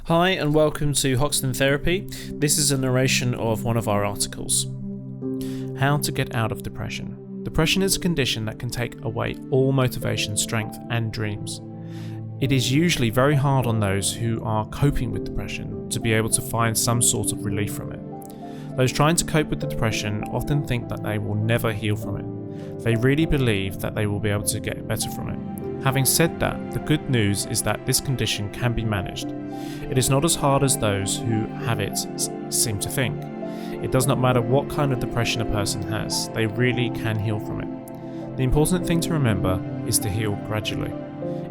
Hi and welcome to Hoxton Therapy. This is a narration of one of our articles. How to get out of depression. Depression is a condition that can take away all motivation, strength and dreams. It is usually very hard on those who are coping with depression to be able to find some sort of relief from it. Those trying to cope with the depression often think that they will never heal from it. They really believe that they will be able to get better from it. Having said that, the good news is that this condition can be managed. It is not as hard as those who have it seem to think. It does not matter what kind of depression a person has, they really can heal from it. The important thing to remember is to heal gradually.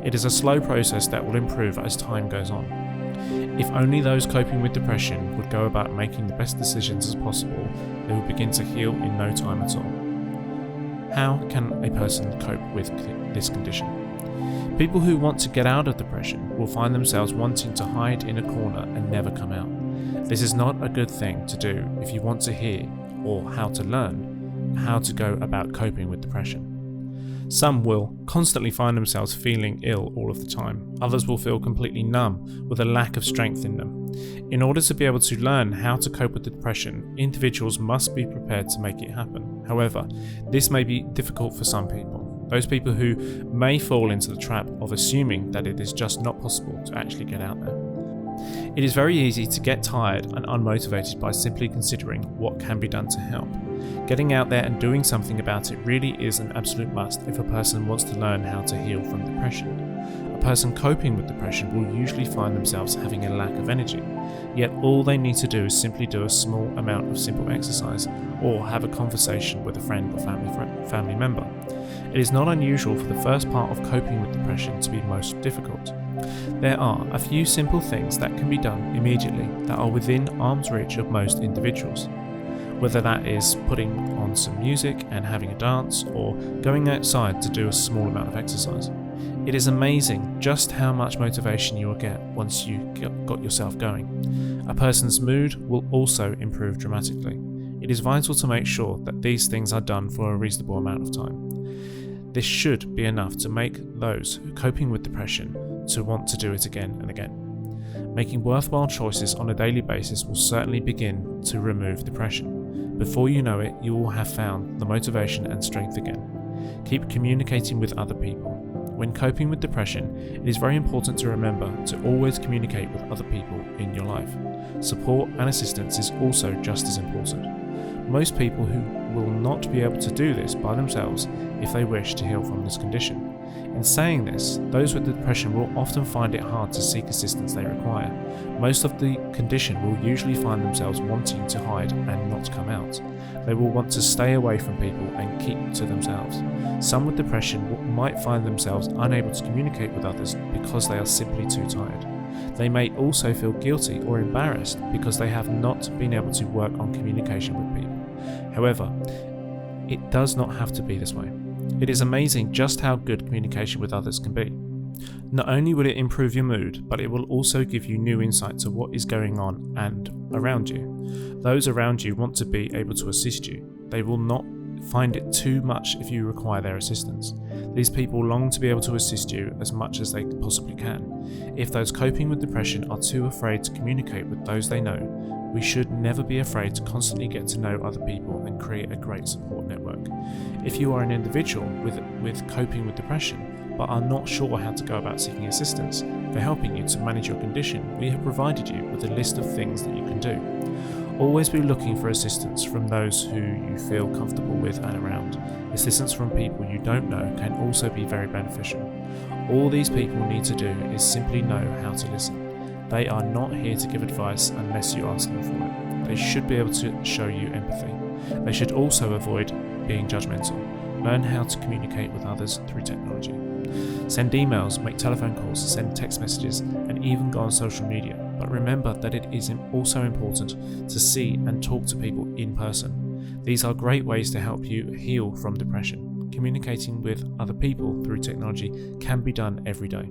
It is a slow process that will improve as time goes on. If only those coping with depression would go about making the best decisions as possible, they will begin to heal in no time at all. How can a person cope with this condition? People who want to get out of depression will find themselves wanting to hide in a corner and never come out. This is not a good thing to do if you want to hear or how to learn how to go about coping with depression. Some will constantly find themselves feeling ill all of the time. Others will feel completely numb with a lack of strength in them. In order to be able to learn how to cope with the depression, individuals must be prepared to make it happen. However, this may be difficult for some people. Those people who may fall into the trap of assuming that it is just not possible to actually get out there. It is very easy to get tired and unmotivated by simply considering what can be done to help. Getting out there and doing something about it really is an absolute must if a person wants to learn how to heal from depression. A person coping with depression will usually find themselves having a lack of energy, yet all they need to do is simply do a small amount of simple exercise or have a conversation with a friend or family member. It is not unusual for the first part of coping with depression to be most difficult. There are a few simple things that can be done immediately that are within arm's reach of most individuals. Whether that is putting on some music and having a dance or going outside to do a small amount of exercise. It is amazing just how much motivation you will get once you got yourself going. A person's mood will also improve dramatically. It is vital to make sure that these things are done for a reasonable amount of time. This should be enough to make those coping with depression to want to do it again and again. Making worthwhile choices on a daily basis will certainly begin to remove depression. Before you know it, you will have found the motivation and strength again. Keep communicating with other people. When coping with depression, it is very important to remember to always communicate with other people in your life. Support and assistance is also just as important. Most people who will not be able to do this by themselves if they wish to heal from this condition. In saying this, those with depression will often find it hard to seek assistance they require. Most of the condition will usually find themselves wanting to hide and not come out. They will want to stay away from people and keep to themselves. Some with depression might find themselves unable to communicate with others because they are simply too tired. They may also feel guilty or embarrassed because they have not been able to work on communication with people. However, it does not have to be this way. It is amazing just how good communication with others can be. Not only will it improve your mood, but it will also give you new insight to what is going on and around you. Those around you want to be able to assist you. They will not find it too much if you require their assistance. These people long to be able to assist you as much as they possibly can. If those coping with depression are too afraid to communicate with those they know, we should never be afraid to constantly get to know other people and create a great support network. If you are an individual with coping with depression, but are not sure how to go about seeking assistance for helping you to manage your condition, we have provided you with a list of things that you can do. Always be looking for assistance from those who you feel comfortable with and around. Assistance from people you don't know can also be very beneficial. All these people need to do is simply know how to listen. They are not here to give advice unless you ask them for it. They should be able to show you empathy. They should also avoid being judgmental. Learn how to communicate with others through technology. Send emails, make telephone calls, send text messages, and even go on social media. But remember that it is also important to see and talk to people in person. These are great ways to help you heal from depression. Communicating with other people through technology can be done every day.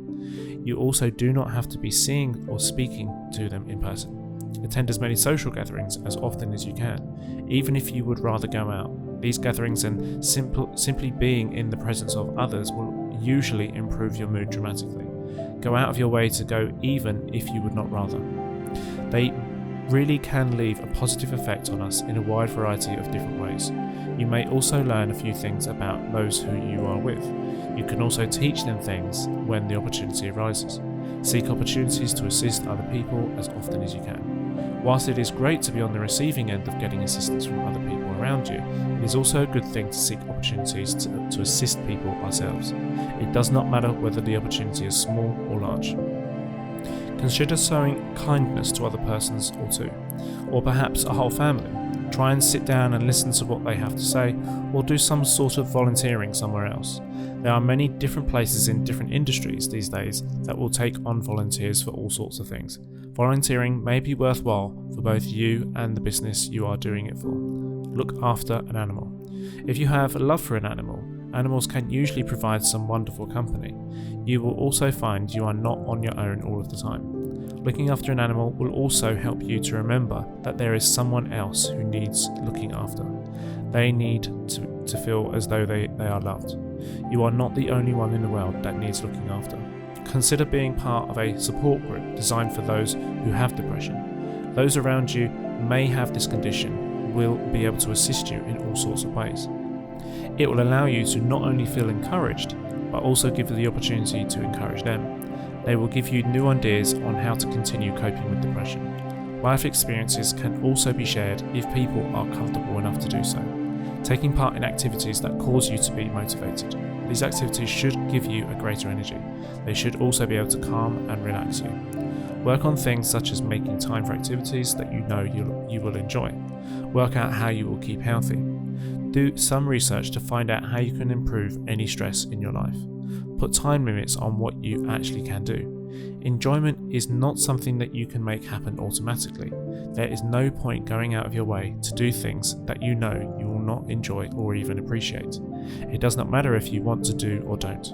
You also do not have to be seeing or speaking to them in person. Attend as many social gatherings as often as you can, even if you would rather go out. These gatherings and simply being in the presence of others will usually improve your mood dramatically. Go out of your way to go even if you would not rather. They really can leave a positive effect on us in a wide variety of different ways. You may also learn a few things about those who you are with. You can also teach them things when the opportunity arises. Seek opportunities to assist other people as often as you can. Whilst it is great to be on the receiving end of getting assistance from other people around you, it is also a good thing to seek opportunities to assist people ourselves. It does not matter whether the opportunity is small or large. Consider showing kindness to other persons or two, or perhaps a whole family. Try and sit down and listen to what they have to say, or do some sort of volunteering somewhere else. There are many different places in different industries these days that will take on volunteers for all sorts of things. Volunteering may be worthwhile for both you and the business you are doing it for. Look after an animal. If you have a love for an animal, animals can usually provide some wonderful company. You will also find you are not on your own all of the time. Looking after an animal will also help you to remember that there is someone else who needs looking after. They need to feel as though they are loved. You are not the only one in the world that needs looking after. Consider being part of a support group designed for those who have depression. Those around you may have this condition, will be able to assist you in all sorts of ways. It will allow you to not only feel encouraged, but also give you the opportunity to encourage them. They will give you new ideas on how to continue coping with depression. Life experiences can also be shared if people are comfortable enough to do so. Taking part in activities that cause you to be motivated. These activities should give you a greater energy. They should also be able to calm and relax you. Work on things such as making time for activities that you know you will enjoy. Work out how you will keep healthy. Do some research to find out how you can improve any stress in your life. Put time limits on what you actually can do. Enjoyment is not something that you can make happen automatically. There is no point going out of your way to do things that you know you will not enjoy or even appreciate. It does not matter if you want to do or don't.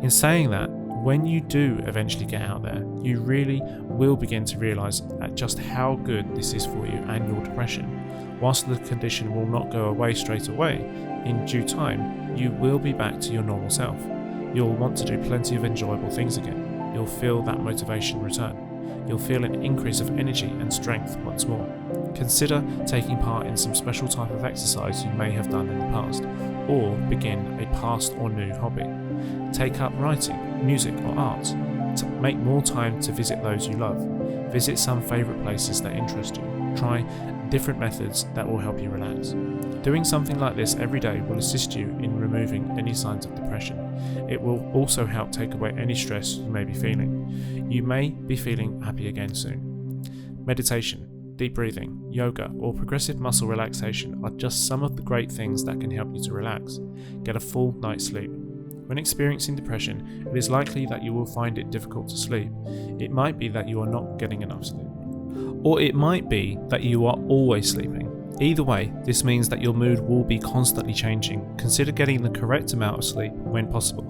In saying that, when you do eventually get out there, you really will begin to realise just how good this is for you and your depression. Whilst the condition will not go away straight away, in due time, you will be back to your normal self. You'll want to do plenty of enjoyable things again. You'll feel that motivation return. You'll feel an increase of energy and strength once more. Consider taking part in some special type of exercise you may have done in the past, or begin a past or new hobby. Take up writing, music or art. To make more time to visit those you love. Visit some favourite places that interest you. Try different methods that will help you relax. Doing something like this every day will assist you in removing any signs of depression. It will also help take away any stress you may be feeling. You may be feeling happy again soon. Meditation, deep breathing, yoga, or progressive muscle relaxation are just some of the great things that can help you to relax. Get a full night's sleep. When experiencing depression, it is likely that you will find it difficult to sleep. It might be that you are not getting enough sleep. Or it might be that you are always sleeping. Either way, this means that your mood will be constantly changing. Consider getting the correct amount of sleep when possible.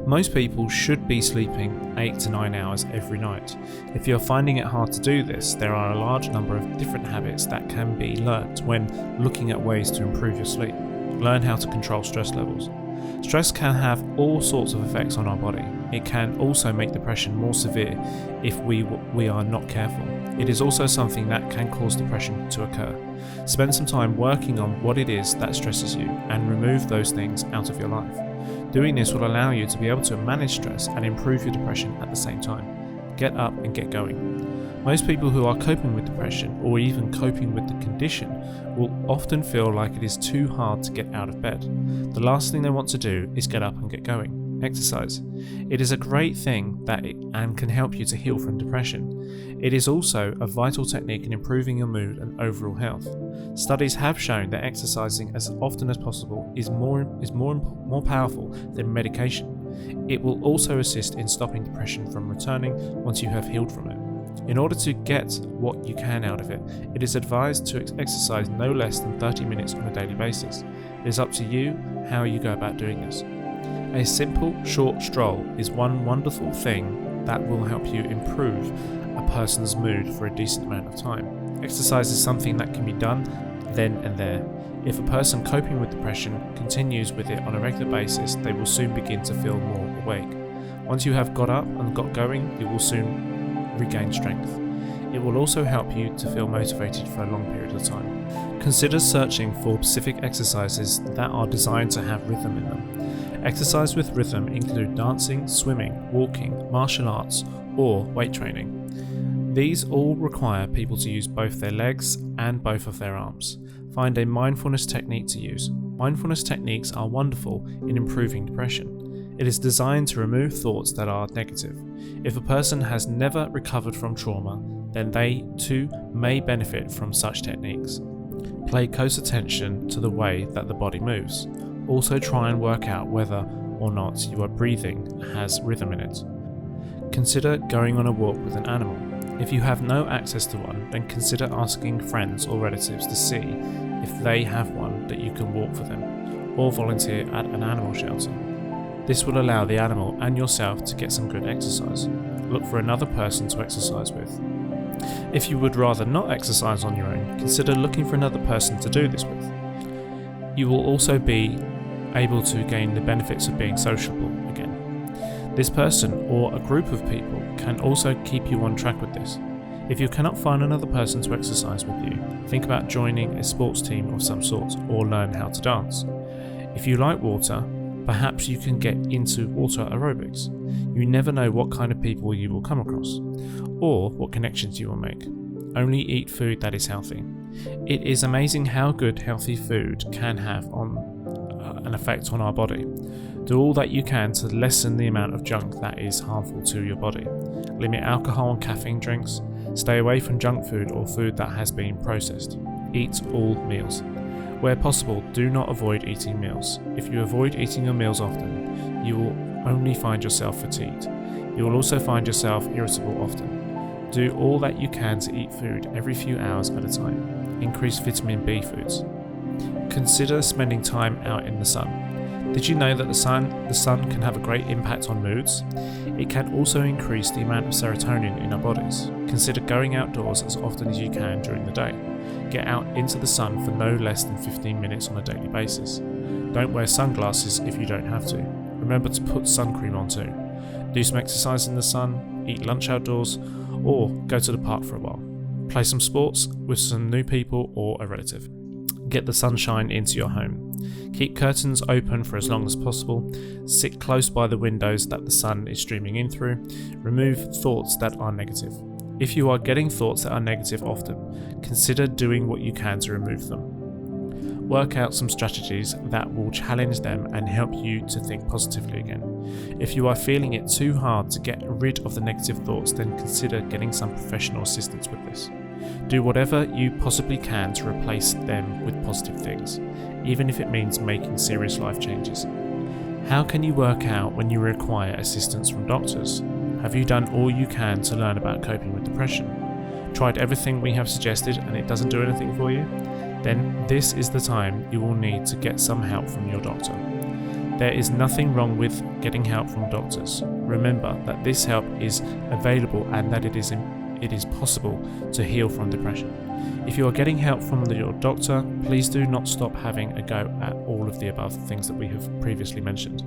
Most people should be sleeping 8 to 9 hours every night. If you're finding it hard to do this, there are a large number of different habits that can be learnt when looking at ways to improve your sleep. Learn how to control stress levels. Stress can have all sorts of effects on our body. It can also make depression more severe if we are not careful. It is also something that can cause depression to occur. Spend some time working on what it is that stresses you and remove those things out of your life. Doing this will allow you to be able to manage stress and improve your depression at the same time. Get up and get going. Most people who are coping with depression or even coping with the condition will often feel like it is too hard to get out of bed. The last thing they want to do is get up and get going. Exercise. It is a great thing and can help you to heal from depression. It is also a vital technique in improving your mood and overall health. Studies have shown that exercising as often as possible is more powerful than medication. It will also assist in stopping depression from returning once you have healed from it. In order to get what you can out of it, it is advised to exercise no less than 30 minutes on a daily basis. It is up to you how you go about doing this. A simple, short stroll is one wonderful thing that will help you improve a person's mood for a decent amount of time. Exercise is something that can be done then and there. If a person coping with depression continues with it on a regular basis, they will soon begin to feel more awake. Once you have got up and got going, you will soon regain strength. It will also help you to feel motivated for a long period of time. Consider searching for specific exercises that are designed to have rhythm in them. Exercise with rhythm include dancing, swimming, walking, martial arts, or weight training. These all require people to use both their legs and both of their arms. Find a mindfulness technique to use. Mindfulness techniques are wonderful in improving depression. It is designed to remove thoughts that are negative. If a person has never recovered from trauma, then they too may benefit from such techniques. Pay close attention to the way that the body moves. Also try and work out whether or not your breathing has rhythm in it. Consider going on a walk with an animal. If you have no access to one, then consider asking friends or relatives to see if they have one that you can walk for them, or volunteer at an animal shelter. This will allow the animal and yourself to get some good exercise. Look for another person to exercise with. If you would rather not exercise on your own, consider looking for another person to do this with. You will also be able to gain the benefits of being sociable again. This person or a group of people can also keep you on track with this. If you cannot find another person to exercise with you, think about joining a sports team of some sort or learn how to dance. If you like water, perhaps you can get into water aerobics. You never know what kind of people you will come across, or what connections you will make. Only eat food that is healthy. It is amazing how good healthy food can have an effect on our body. Do all that you can to lessen the amount of junk that is harmful to your body. Limit alcohol and caffeine drinks. Stay away from junk food or food that has been processed. Eat all meals. Where possible, do not avoid eating meals. If you avoid eating your meals often, you will only find yourself fatigued. You will also find yourself irritable often. Do all that you can to eat food every few hours at a time. Increase vitamin B foods. Consider spending time out in the sun. Did you know that the sun can have a great impact on moods? It can also increase the amount of serotonin in our bodies. Consider going outdoors as often as you can during the day. Get out into the sun for no less than 15 minutes on a daily basis. Don't wear sunglasses if you don't have to. Remember to put sun cream on too. Do some exercise in the sun, eat lunch outdoors, or go to the park for a while. Play some sports with some new people or a relative. Get the sunshine into your home. Keep curtains open for as long as possible. Sit close by the windows that the sun is streaming in through. Remove thoughts that are negative. If you are getting thoughts that are negative often, consider doing what you can to remove them. Work out some strategies that will challenge them and help you to think positively again. If you are feeling it too hard to get rid of the negative thoughts, then consider getting some professional assistance with this. Do whatever you possibly can to replace them with positive things, even if it means making serious life changes. How can you work out when you require assistance from doctors? Have you done all you can to learn about coping with depression? Tried everything we have suggested and it doesn't do anything for you? Then this is the time you will need to get some help from your doctor. There is nothing wrong with getting help from doctors. Remember that this help is available and that it is possible to heal from depression. If you are getting help from your doctor, please do not stop having a go at all of the above things that we have previously mentioned.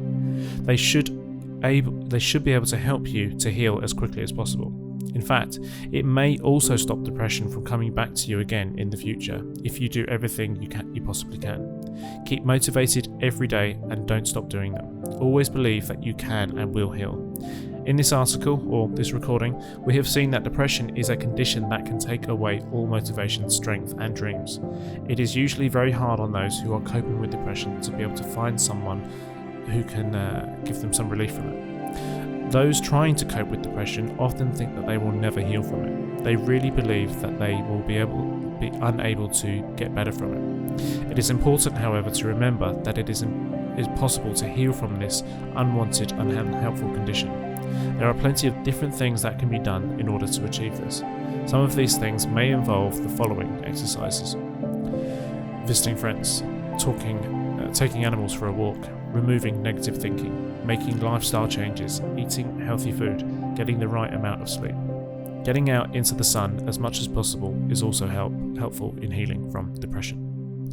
They should be able to help you to heal as quickly as possible. In fact, it may also stop depression from coming back to you again in the future if you do everything you possibly can. Keep motivated every day and don't stop doing them. Always believe that you can and will heal. In this article, or this recording, we have seen that depression is a condition that can take away all motivation, strength and dreams. It is usually very hard on those who are coping with depression to be able to find someone who can give them some relief from it. Those trying to cope with depression often think that they will never heal from it. They really believe that they will be unable to get better from it. It is important, however, to remember that it is possible to heal from this unwanted and unhelpful condition. There are plenty of different things that can be done in order to achieve this. Some of these things may involve the following exercises: visiting friends, taking animals for a walk, removing negative thinking, making lifestyle changes, eating healthy food, getting the right amount of sleep. Getting out into the sun as much as possible is also helpful in healing from depression.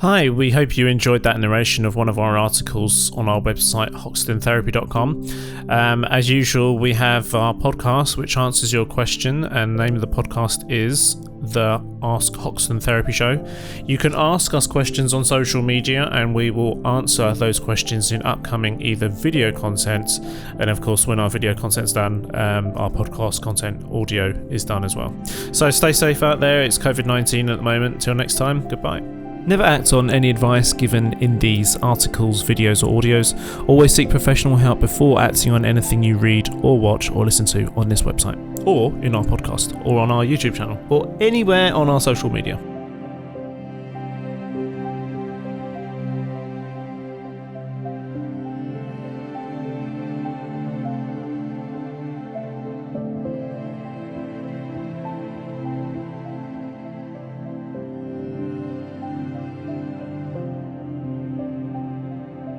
Hi, we hope you enjoyed that narration of one of our articles on our website, hoxtontherapy.com. As usual, we have our podcast, which answers your question, and the name of the podcast is the Ask Hoxton Therapy Show. You can ask us questions on social media, and we will answer those questions in upcoming either video content, and of course, when our video content's done, our podcast content audio is done as well. So stay safe out there. It's COVID-19 at the moment. Until next time, goodbye. Never act on any advice given in these articles, videos or audios. Always seek professional help before acting on anything you read or watch or listen to on this website, or in our podcast, or on our YouTube channel, or anywhere on our social media.